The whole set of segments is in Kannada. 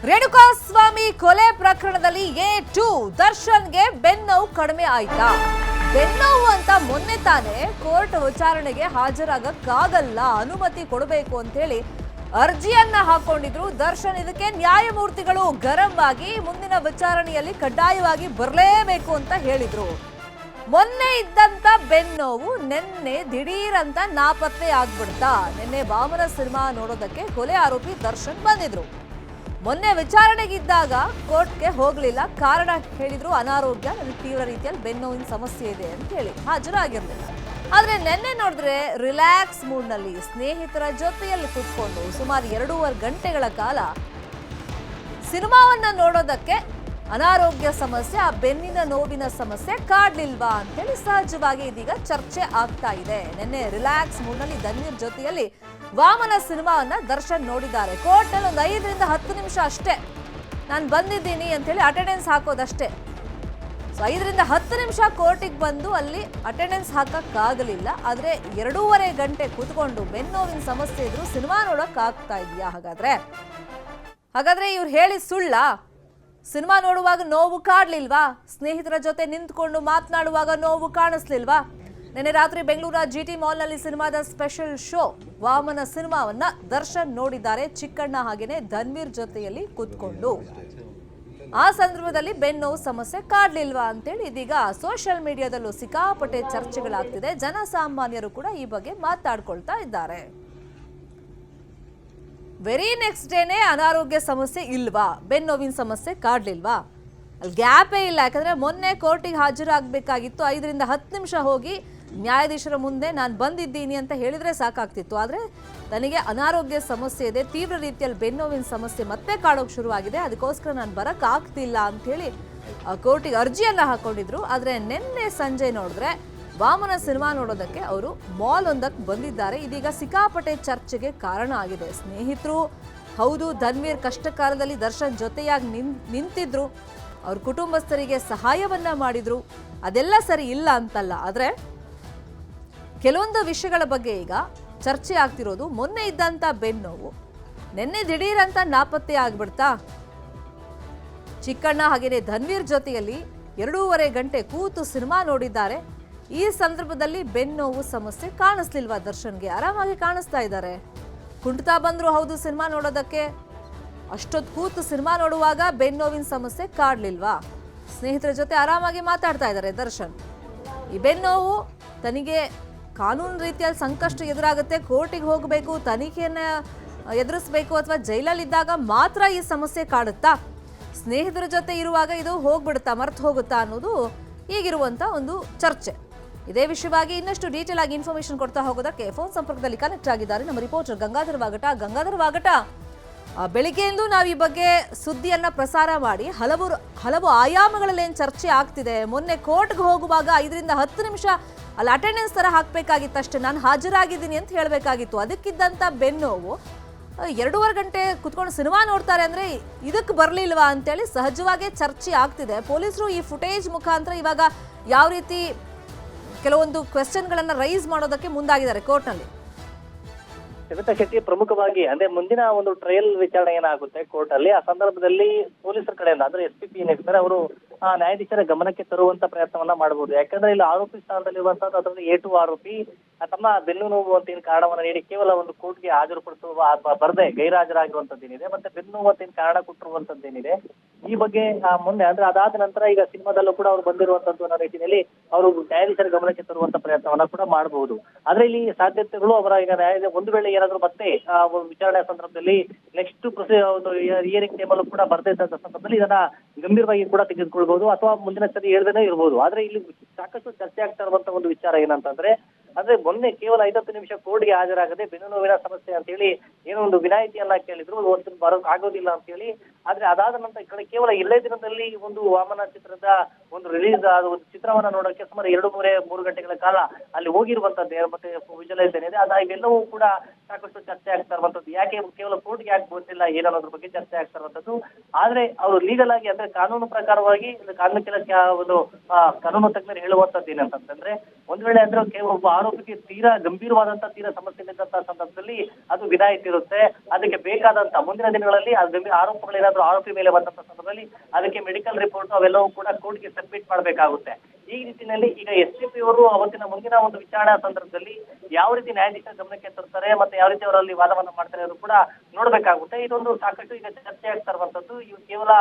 ರೇಣುಕಾಸ್ವಾಮಿ ಕೊಲೆ ಪ್ರಕರಣದಲ್ಲಿ A2 ದರ್ಶನ್ಗೆ ಬೆನ್ನೋವು ಕಡಿಮೆ ಆಯ್ತಾ? ಬೆನ್ನೋವು ಅಂತ ಮೊನ್ನೆ ತಾನೇ ಕೋರ್ಟ್ ವಿಚಾರಣೆಗೆ ಹಾಜರಾಗಕ್ಕಾಗಲ್ಲ, ಅನುಮತಿ ಕೊಡಬೇಕು ಅಂತ ಹೇಳಿ ಅರ್ಜಿಯನ್ನ ಹಾಕೊಂಡಿದ್ರು ದರ್ಶನ್. ಇದಕ್ಕೆ ನ್ಯಾಯಮೂರ್ತಿಗಳು ಗರಂ ಆಗಿ ಮುಂದಿನ ವಿಚಾರಣೆಯಲ್ಲಿ ಕಡ್ಡಾಯವಾಗಿ ಬರಲೇಬೇಕು ಅಂತ ಹೇಳಿದ್ರು. ಮೊನ್ನೆ ಇದ್ದಂತ ಬೆನ್ನೋವು ನಿನ್ನೆ ದಿಢೀರಂತ ನಾಪತ್ತೆ ಆಗ್ಬಿಡ್ತಾ? ನಿನ್ನೆ ವಾಮನ ಸಿನಿಮಾ ನೋಡೋದಕ್ಕೆ ಕೊಲೆ ಆರೋಪಿ ದರ್ಶನ್ ಬಂದಿದ್ರು. ಮೊನ್ನೆ ವಿಚಾರಣೆಗಿದ್ದಾಗ ಕೋರ್ಟ್ಗೆ ಹೋಗ್ಲಿಲ್ಲ. ಕಾರಣ ಹೇಳಿದ್ರು ಅನಾರೋಗ್ಯ, ನನಗೆ ತೀವ್ರ ರೀತಿಯಲ್ಲಿ ಬೆನ್ನೋವಿನ ಸಮಸ್ಯೆ ಇದೆ ಅಂತ ಹೇಳಿ ಹಾಜರಾಗಿರ್ಲಿಲ್ಲ. ಆದ್ರೆ ನಿನ್ನೆ ನೋಡಿದ್ರೆ ರಿಲ್ಯಾಕ್ಸ್ ಮೂಡ್ನಲ್ಲಿ ಸ್ನೇಹಿತರ ಜೊತೆಯಲ್ಲಿ ಕೂತ್ಕೊಂಡು ಸುಮಾರು 2.5 ಗಂಟೆಗಳ ಕಾಲ ಸಿನಿಮಾವನ್ನ ನೋಡೋದಕ್ಕೆ ಅನಾರೋಗ್ಯ ಸಮಸ್ಯೆ, ಆ ಬೆನ್ನಿನ ನೋವಿನ ಸಮಸ್ಯೆ ಕಾಡ್ಲಿಲ್ವಾ ಅಂತ ಹೇಳಿ ಸಹಜವಾಗಿ ಇದೀಗ ಚರ್ಚೆ ಆಗ್ತಾ ಇದೆ. ನಿನ್ನೆ ರಿಲ್ಯಾಕ್ಸ್ ಮೂಡ್ನಲ್ಲಿ ಧನ್ವೀರ್ ಜೊತೆಯಲ್ಲಿ ವಾಮನ ಸಿನಿಮಾವನ್ನ ದರ್ಶನ್ ನೋಡಿದ್ದಾರೆ. ಕೋರ್ಟ್ನಲ್ಲಿ ಒಂದು 5 ರಿಂದ 10 ನಿಮಿಷ ಅಷ್ಟೇ ನಾನು ಬಂದಿದ್ದೀನಿ ಅಂತ ಹೇಳಿ ಅಟೆಂಡೆನ್ಸ್ ಹಾಕೋದಷ್ಟೇ. 5 ರಿಂದ 10 ನಿಮಿಷ ಕೋರ್ಟಿಗೆ ಬಂದು ಅಲ್ಲಿ ಅಟೆಂಡೆನ್ಸ್ ಹಾಕಕ್ಕಾಗಲಿಲ್ಲ. ಆದ್ರೆ 2.5 ಗಂಟೆ ಕೂತ್ಕೊಂಡು ಬೆನ್ನೋವಿನ ಸಮಸ್ಯೆ ಇದ್ರು ಸಿನಿಮಾ ನೋಡಕ್ ಆಗ್ತಾ ಇದೆಯಾ? ಹಾಗಾದ್ರೆ ಇವ್ರು ಹೇಳಿ ಸುಳ್ಳ? ಸಿನಿಮಾ ನೋಡುವಾಗ ನೋವು ಕಾಡ್ಲಿಲ್ವಾ? ಸ್ನೇಹಿತರ ಜೊತೆ ನಿಂತ್ಕೊಂಡು ಮಾತನಾಡುವಾಗ ನೋವು ಕಾಣಿಸ್ಲಿಲ್ವಾ? ನಿನ್ನೆ ರಾತ್ರಿ ಬೆಂಗಳೂರಿನ GT ಮಾಲ್ನಲ್ಲಿ ಸಿನಿಮಾದ ಸ್ಪೆಷಲ್ ಶೋ ವಾಮನ ಸಿನಿಮಾವನ್ನ ದರ್ಶನ್ ನೋಡಿದ್ದಾರೆ, ಚಿಕ್ಕಣ್ಣ ಹಾಗೇನೆ ಧನ್ವೀರ್ ಜೊತೆಯಲ್ಲಿ ಕೂತ್ಕೊಂಡು. ಆ ಸಂದರ್ಭದಲ್ಲಿ ಬೆನ್ನೋವು ಸಮಸ್ಯೆ ಕಾಡ್ಲಿಲ್ವಾ ಅಂತೇಳಿ ಇದೀಗ ಸೋಷಿಯಲ್ ಮೀಡಿಯಾದಲ್ಲೂ ಸಿಕ್ಕಾಪಟ್ಟೆ ಚರ್ಚೆಗಳಾಗ್ತಿದೆ. ಜನಸಾಮಾನ್ಯರು ಕೂಡ ಈ ಬಗ್ಗೆ ಮಾತಾಡ್ಕೊಳ್ತಾ ಇದ್ದಾರೆ. ವೆರಿ ನೆಕ್ಸ್ಟ್ ಡೇನೆ ಅನಾರೋಗ್ಯ ಸಮಸ್ಯೆ ಇಲ್ವಾ? ಬೆನ್ನೋವಿನ ಸಮಸ್ಯೆ ಕಾಡ್ಲಿಲ್ವಾ? ಅಲ್ಲಿ ಗ್ಯಾಪೇ ಇಲ್ಲ. ಯಾಕಂದ್ರೆ ಮೊನ್ನೆ ಕೋರ್ಟಿಗೆ ಹಾಜರಾಗಬೇಕಾಗಿತ್ತು. 5 ರಿಂದ 10 ನಿಮಿಷ ಹೋಗಿ ನ್ಯಾಯಾಧೀಶರ ಮುಂದೆ ನಾನು ಬಂದಿದ್ದೀನಿ ಅಂತ ಹೇಳಿದ್ರೆ ಸಾಕಾಗ್ತಿತ್ತು. ಆದರೆ ನನಗೆ ಅನಾರೋಗ್ಯ ಸಮಸ್ಯೆ ಇದೆ, ತೀವ್ರ ರೀತಿಯಲ್ಲಿ ಬೆನ್ನೋವಿನ ಸಮಸ್ಯೆ ಮತ್ತೆ ಕಾಡೋಕೆ ಶುರುವಾಗಿದೆ, ಅದಕ್ಕೋಸ್ಕರ ನಾನು ಬರಕ್ ಆಗ್ತಿಲ್ಲ ಅಂತ ಹೇಳಿ ಕೋರ್ಟಿಗೆ ಅರ್ಜಿಯನ್ನ ಹಾಕೊಂಡಿದ್ರು. ಆದರೆ ನಿನ್ನೆ ಸಂಜೆ ನೋಡಿದ್ರೆ ವಾಮನ ಸಿನಿಮಾ ನೋಡೋದಕ್ಕೆ ಅವರು ಮಾಲ್ ಒಂದಕ್ಕೆ ಬಂದಿದ್ದಾರೆ. ಇದೀಗ ಸಿಕ್ಕಾಪಟ್ಟೆ ಚರ್ಚೆಗೆ ಕಾರಣ ಆಗಿದೆ. ಸ್ನೇಹಿತರು ಹೌದು, ಧನ್ವೀರ್ ಕಷ್ಟ ಕಾಲದಲ್ಲಿ ದರ್ಶನ್ ಜೊತೆಯಾಗಿ ನಿಂತಿದ್ರು, ಅವ್ರ ಕುಟುಂಬಸ್ಥರಿಗೆ ಸಹಾಯವನ್ನ ಮಾಡಿದ್ರು, ಅದೆಲ್ಲ ಸರಿ ಇಲ್ಲ ಅಂತಲ್ಲ. ಆದ್ರೆ ಕೆಲವೊಂದು ವಿಷಯಗಳ ಬಗ್ಗೆ ಈಗ ಚರ್ಚೆ ಆಗ್ತಿರೋದು. ಮೊನ್ನೆ ಇದ್ದಂತ ಬೆನ್ನೋವು ನಿನ್ನೆ ದಿಢೀರಂತ ನಾಪತ್ತೆ ಆಗ್ಬಿಡ್ತಾ? ಚಿಕ್ಕಣ್ಣ ಹಾಗೇನೆ ಧನ್ವೀರ್ ಜೊತೆಯಲ್ಲಿ 2.5 ಗಂಟೆ ಕೂತು ಸಿನಿಮಾ ನೋಡಿದ್ದಾರೆ. ಈ ಸಂದರ್ಭದಲ್ಲಿ ಬೆನ್ನೋವು ಸಮಸ್ಯೆ ಕಾಣಿಸ್ಲಿಲ್ವಾ ದರ್ಶನ್ಗೆ? ಆರಾಮಾಗಿ ಕಾಣಿಸ್ತಾ ಇದ್ದಾರೆ. ಕುಂಟ್ತಾ ಬಂದ್ರು ಹೌದು ಸಿನಿಮಾ ನೋಡೋದಕ್ಕೆ. ಅಷ್ಟೊತ್ತು ಕೂತು ಸಿನಿಮಾ ನೋಡುವಾಗ ಬೆನ್ನೋವಿನ ಸಮಸ್ಯೆ ಕಾಡ್ಲಿಲ್ವಾ? ಸ್ನೇಹಿತರ ಜೊತೆ ಆರಾಮಾಗಿ ಮಾತಾಡ್ತಾ ಇದ್ದಾರೆ ದರ್ಶನ್. ಈ ಬೆನ್ನೋವು ತನಗೆ ಕಾನೂನು ರೀತಿಯಲ್ಲಿ ಸಂಕಷ್ಟ ಎದುರಾಗುತ್ತೆ, ಕೋರ್ಟಿಗೆ ಹೋಗಬೇಕು, ತನಿಖೆಯನ್ನ ಎದುರಿಸಬೇಕು, ಅಥವಾ ಜೈಲಲ್ಲಿದ್ದಾಗ ಮಾತ್ರ ಈ ಸಮಸ್ಯೆ ಕಾಡುತ್ತಾ? ಸ್ನೇಹಿತರ ಜೊತೆ ಇರುವಾಗ ಇದು ಹೋಗ್ಬಿಡುತ್ತಾ, ಮರ್ತು ಹೋಗುತ್ತಾ ಅನ್ನೋದು ಈಗಿರುವಂತ ಒಂದು ಚರ್ಚೆ. ಇದೇ ವಿಷಯವಾಗಿ ಇನ್ನಷ್ಟು ಡೀಟೇಲ್ ಆಗಿ ಇನ್ಫಾರ್ಮೇಶನ್ ಕೊಡ್ತಾ ಹೋಗೋದಕ್ಕೆ ಫೋನ್ ಸಂಪರ್ಕದಲ್ಲಿ ಕನೆಕ್ಟ್ ಆಗಿದ್ದಾರೆ ನಮ್ಮ ರಿಪೋರ್ಟರ್ ಗಂಗಾಧರ ವಾಗಟ. ಬೆಳಿಗ್ಗೆಯಿಂದ ನಾವು ಈ ಬಗ್ಗೆ ಸುದ್ದಿಯನ್ನ ಪ್ರಸಾರ ಮಾಡಿ ಹಲವು ಆಯಾಮಗಳಲ್ಲಿ ಏನು ಚರ್ಚೆ ಆಗ್ತಿದೆ. ಮೊನ್ನೆ ಕೋರ್ಟ್ಗೆ ಹೋಗುವಾಗ 5 ರಿಂದ 10 ನಿಮಿಷ ಅಲ್ಲಿ ಅಟೆಂಡೆನ್ಸ್ ತರ ಹಾಕ್ಬೇಕಾಗಿತ್ತು ಅಷ್ಟೇ, ನಾನು ಹಾಜರಾಗಿದ್ದೀನಿ ಅಂತ ಹೇಳಬೇಕಾಗಿತ್ತು. ಅದಕ್ಕಿದ್ದಂತ ಬೆನ್ನೋವು 2.5 ಗಂಟೆ ಕುತ್ಕೊಂಡು ಸಿನಿಮಾ ನೋಡ್ತಾರೆ ಅಂದ್ರೆ ಇದಕ್ಕೆ ಬರಲಿಲ್ವಾ ಅಂತೇಳಿ ಸಹಜವಾಗಿ ಚರ್ಚೆ ಆಗ್ತಿದೆ. ಪೊಲೀಸರು ಈ ಫುಟೇಜ್ ಮುಖಾಂತರ ಇವಾಗ ಯಾವ ರೀತಿ ಕೆಲವೊಂದು ಕ್ವೆಶ್ಚನ್ಗಳನ್ನ ರೈಸ್ ಮಾಡೋದಕ್ಕೆ ಮುಂದಾಗಿದ್ದಾರೆ ಕೋರ್ಟ್ನಲ್ಲಿ. ಸವಿತಾ ಶೆಟ್ಟಿ, ಪ್ರಮುಖವಾಗಿ ಅಂದ್ರೆ ಮುಂದಿನ ಒಂದು ಟ್ರಯಲ್ ವಿಚಾರಣೆ ಏನಾಗುತ್ತೆ ಕೋರ್ಟ್ ಅಲ್ಲಿ, ಆ ಸಂದರ್ಭದಲ್ಲಿ ಪೊಲೀಸರ ಕಡೆಯಿಂದ ಅಂದ್ರೆ SPP ಏನಿರ್ತಾರೆ ಅವರು ನ್ಯಾಯಾಧೀಶರ ಗಮನಕ್ಕೆ ತರುವಂತ ಪ್ರಯತ್ನವನ್ನ ಮಾಡಬಹುದು. ಯಾಕಂದ್ರೆ ಇಲ್ಲಿ ಆರೋಪಿ ಸ್ಥಾನದಲ್ಲಿರುವಂತಹ ಅದರಲ್ಲಿ A2 ಆರೋಪಿ ತಮ್ಮ ಬೆನ್ನು ನೋವು ಅಂತ ಏನು ಕಾರಣವನ್ನ ನೀಡಿ ಕೇವಲ ಒಂದು ಕೋರ್ಟ್ಗೆ ಹಾಜರುಪಡಿಸುವ ಬರದೆ ಗೈರಾಜರಾಗಿರುವಂತದ್ದೇನಿದೆ, ಮತ್ತೆ ಬೆನ್ನು ನೋವು ಅಂತ ಏನು ಕಾರಣ ಕೊಟ್ಟಿರುವಂತದ್ದೇನಿದೆ, ಈ ಬಗ್ಗೆ ಮೊನ್ನೆ ಅಂದ್ರೆ ಅದಾದ ನಂತರ ಈಗ ಸಿನಿಮಾದಲ್ಲೂ ಕೂಡ ಅವರು ಬಂದಿರುವಂತದ್ದು ಅನ್ನೋ ರೀತಿಯಲ್ಲಿ ಅವರು ನ್ಯಾಯಾಧೀಶರ ಗಮನಕ್ಕೆ ತರುವಂತ ಪ್ರಯತ್ನವನ್ನ ಕೂಡ ಮಾಡಬಹುದು. ಆದ್ರೆ ಇಲ್ಲಿ ಸಾಧ್ಯತೆಗಳು ಅವರ ಈಗ ಒಂದು ವೇಳೆ ಏನಾದ್ರು ಮತ್ತೆ ವಿಚಾರಣೆ ಸಂದರ್ಭದಲ್ಲಿ ನೆಕ್ಸ್ಟ್ ಒಂದು ಹಿಯರಿಂಗ್ ಟೈಮಲ್ಲೂ ಕೂಡ ಬರ್ತಾ ಇದ್ದ ಸಂದರ್ಭದಲ್ಲಿ ಇದನ್ನ ಗಂಭೀರವಾಗಿ ಕೂಡ ತೆಗೆದುಕೊಳ್ಬಹುದು, ಅಥವಾ ಮುಂದಿನ ಸರಿ ಹೇಳ್ದೇನೆ ಇರಬಹುದು. ಆದ್ರೆ ಇಲ್ಲಿ ಸಾಕಷ್ಟು ಚರ್ಚೆ ಆಗ್ತಾ ಇರುವಂತ ಒಂದು ವಿಚಾರ ಏನಂತಂದ್ರೆ, ಅಂದ್ರೆ ಮೊನ್ನೆ ಕೇವಲ 5 ನಿಮಿಷ ಕೋರ್ಟ್ಗೆ ಹಾಜರಾಗದೆ ಬೆನ್ನು ನೋವಿನ ಸಮಸ್ಯೆ ಅಂತ ಹೇಳಿ ಏನೋ ಒಂದು ವಿನಾಯಿತಿಯನ್ನ ಕೇಳಿದ್ರು, ಒಂದು ಬರೋಕ್ ಆಗೋದಿಲ್ಲ ಅಂತ ಹೇಳಿ. ಆದ್ರೆ ಅದಾದ ನಂತರ ಕೇವಲ 2 ದಿನದಲ್ಲಿ ಒಂದು ವಾಮನ ಚಿತ್ರದ ಒಂದು ರಿಲೀಸ್ ಒಂದು ಚಿತ್ರವನ್ನ ನೋಡೋಕೆ ಸುಮಾರು 2-3 ಗಂಟೆಗಳ ಕಾಲ ಅಲ್ಲಿ ಹೋಗಿರುವಂತದ್ದು ಮತ್ತೆ ವಿಜುವಲೈಸ್ ಏನಿದೆ ಇವೆಲ್ಲವೂ ಕೂಡ ಸಾಕಷ್ಟು ಚರ್ಚೆ ಆಗ್ತಾ ಇರುವಂತದ್ದು. ಯಾಕೆ ಕೇವಲ ಕೋರ್ಟ್ಗೆ ಯಾಕೆ ಗೊತ್ತಿಲ್ಲ ಏನನ್ನೋದ್ರ ಬಗ್ಗೆ ಚರ್ಚೆ ಆಗ್ತಾ ಇರುವಂತದ್ದು. ಆದ್ರೆ ಅವರು ಲೀಗಲ್ ಆಗಿ ಅಂದ್ರೆ ಕಾನೂನು ಪ್ರಕಾರವಾಗಿ ಒಂದು ಕಾನೂನು ತಜ್ಞರು ಹೇಳುವಂತದ್ದು ಏನಂತಂದ್ರೆ, ಒಂದ್ ವೇಳೆ ಅಂದ್ರೆ ಒಬ್ಬ ಆರೋಪಿಗೆ ತೀರಾ ಗಂಭೀರವಾದಂತಹ ತೀರಾ ಸಮಸ್ಯೆ ಇದ್ದಂತಹ ಸಂದರ್ಭದಲ್ಲಿ ಅದು ವಿನಾಯಿತಿ ಇರುತ್ತೆ. ಅದಕ್ಕೆ ಬೇಕಾದಂತ ಮುಂದಿನ ದಿನಗಳಲ್ಲಿ ಆರೋಪಗಳೇನಾದ್ರು ಅವರು ಆರೋಪಿ ಮೇಲೆ ಬಂದಂತ ಸಂದರ್ಭದಲ್ಲಿ ಅದಕ್ಕೆ ಮೆಡಿಕಲ್ ರಿಪೋರ್ಟ್ ಅವೆಲ್ಲವೂ ಕೂಡ ಕೋರ್ಟ್ಗೆ ಸಬ್ಮಿಟ್ ಮಾಡಬೇಕಾಗುತ್ತೆ. ಈ ನಿಟ್ಟಿನಲ್ಲಿ ಈಗ SPP ಅವರು ಅವತ್ತಿನ ಮುಂದಿನ ಒಂದು ವಿಚಾರಣಾ ಸಂದರ್ಭದಲ್ಲಿ ಯಾವ ರೀತಿ ನ್ಯಾಯಾಧೀಶರ ಗಮನಕ್ಕೆ ತರ್ತಾರೆ ಮತ್ತೆ ಯಾವ ರೀತಿ ಅವರಲ್ಲಿ ವಾದವನ್ನ ಮಾಡ್ತಾರೆ ಅದು ಕೂಡ ನೋಡ್ಬೇಕಾಗುತ್ತೆ. ಇದೊಂದು ಸಾಕಷ್ಟು ಈಗ ಚರ್ಚೆ ಆಗ್ತಾ ಇರುವಂತದ್ದು. ಇವು ಕೇವಲ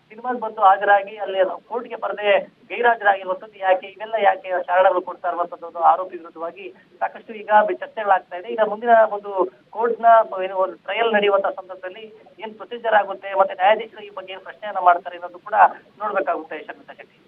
ಸಿನಿಮಾಗೆ ಬಂದು ಹಾಜರಾಗಿ ಅಲ್ಲಿ ಕೋರ್ಟ್ಗೆ ಬರದೆ ಗೈರಾಜರಾಗಿರುವಂತದ್ದು ಯಾಕೆ, ಇವೆಲ್ಲ ಯಾಕೆ ಕಾರಣಗಳು ಕೊಡ್ತಾ ಇರುವಂತದ್ದು ಆರೋಪಿ ವಿರುದ್ಧವಾಗಿ ಸಾಕಷ್ಟು ಈಗ ಚರ್ಚೆಗಳಾಗ್ತಾ ಇದೆ. ಈಗ ಮುಂದಿನ ಒಂದು ಕೋರ್ಟ್ ನ ಒಂದು ಟ್ರಯಲ್ ನಡೆಯುವಂತ ಸಂದರ್ಭದಲ್ಲಿ ಏನ್ ಪ್ರೊಸೀಜರ್ ಆಗುತ್ತೆ ಮತ್ತೆ ನ್ಯಾಯಾಧೀಶರು ಈ ಬಗ್ಗೆ ಏನ್ ಪ್ರಶ್ನೆಯನ್ನ ಮಾಡ್ತಾರೆ ಅನ್ನೋದು ಕೂಡ ನೋಡ್ಬೇಕಾಗುತ್ತೆ ಶರ್ಮಿತಾ ಶೆಟ್ಟಿ.